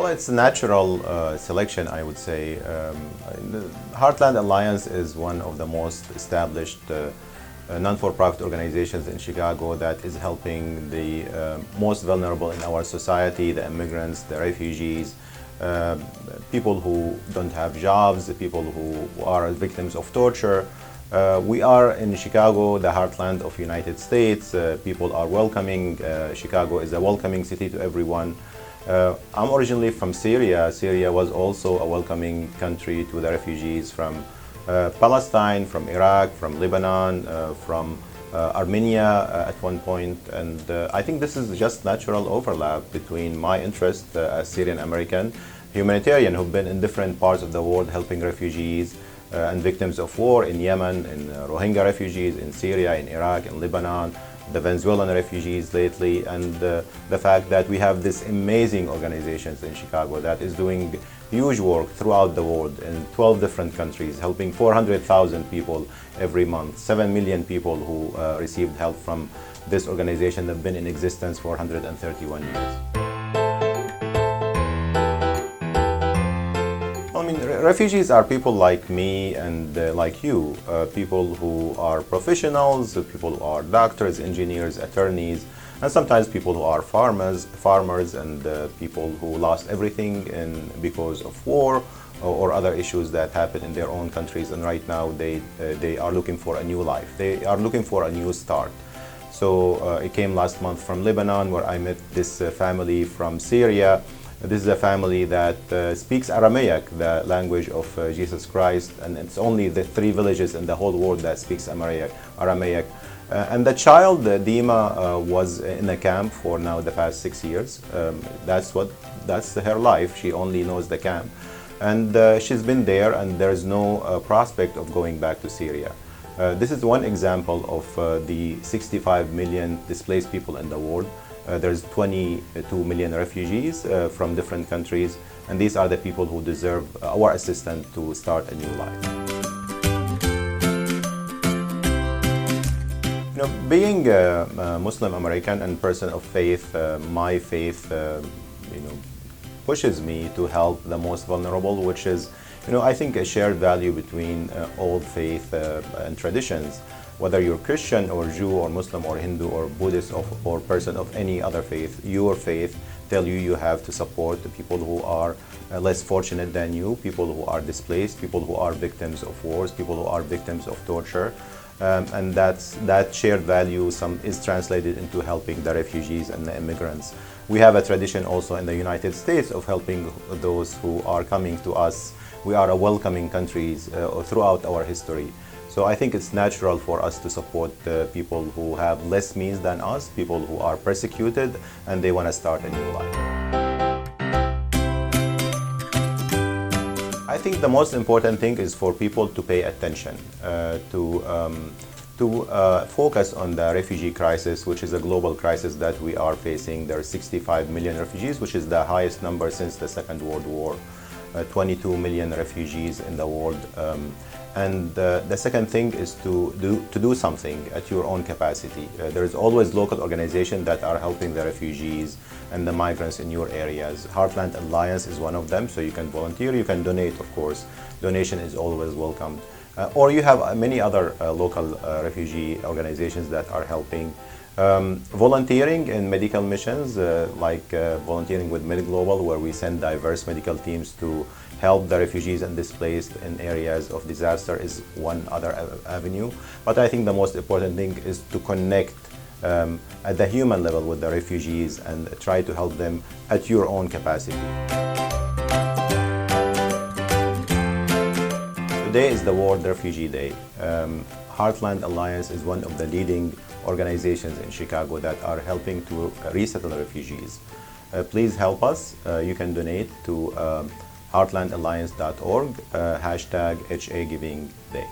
Well, it's a natural selection, I would say. The Heartland Alliance is one of the most established non-for-profit organizations in Chicago that is helping the most vulnerable in our society, the immigrants, the refugees, people who don't have jobs, the people who are victims of torture. We are in Chicago, the heartland of United States. People are welcoming. Chicago is a welcoming city to everyone. I'm originally from Syria. Syria was also a welcoming country to the refugees from Palestine, from Iraq, from Lebanon, from Armenia at one point. And I think this is just natural overlap between my interest as Syrian American humanitarian who've been in different parts of the world helping refugees and victims of war in Yemen, in Rohingya refugees, in Syria, in Iraq, in Lebanon, the Venezuelan refugees lately, and the fact that we have these amazing organizations in Chicago that is doing huge work throughout the world in 12 different countries, helping 400,000 people every month, 7 million people who received help from this organization that have been in existence for 131 years. I mean, refugees are people like me and like you, people who are professionals, people who are doctors, engineers, attorneys, and sometimes people who are farmers and people who lost everything because of war or other issues that happen in their own countries, and right now they are looking for a new life. They are looking for a new start. So I came last month from Lebanon, where I met this family from Syria. This is a family that speaks Aramaic, the language of Jesus Christ, and it's only the 3 villages in the whole world that speaks Aramaic. And the child, Dima, was in a camp for now the past 6 years. That's her life. She only knows the camp. And she's been there, and there's no prospect of going back to Syria. This is one example of the 65 million displaced people in the world. There's 22 million refugees from different countries, and these are the people who deserve our assistance to start a new life. You know, being a Muslim American and person of faith, my faith, pushes me to help the most vulnerable, which is, I think a shared value between all faith and traditions. Whether you're Christian or Jew or Muslim or Hindu or Buddhist or person of any other faith, your faith tell you have to support the people who are less fortunate than you, people who are displaced, people who are victims of wars, people who are victims of torture. And that shared value is translated into helping the refugees and the immigrants. We have a tradition also in the United States of helping those who are coming to us. We are a welcoming country throughout our history. So I think it's natural for us to support people who have less means than us, people who are persecuted, and they want to start a new life. I think the most important thing is for people to pay attention, to focus on the refugee crisis, which is a global crisis that we are facing. There are 65 million refugees, which is the highest number since the Second World War. 22 million refugees in the world. And the second thing is to do something at your own capacity. There is always local organizations that are helping the refugees and the migrants in your areas. Heartland Alliance is one of them, so you can volunteer, you can donate, of course. Donation is always welcomed. Or you have many other local refugee organizations that are helping. Volunteering in medical missions, like volunteering with MedGlobal, where we send diverse medical teams to help the refugees and displaced in areas of disaster, is one other avenue. But I think the most important thing is to connect at the human level with the refugees and try to help them at your own capacity. Today is the World Refugee Day. Heartland Alliance is one of the leading organizations in Chicago that are helping to resettle refugees. Please help us. You can donate to heartlandalliance.org, #HAGivingDay.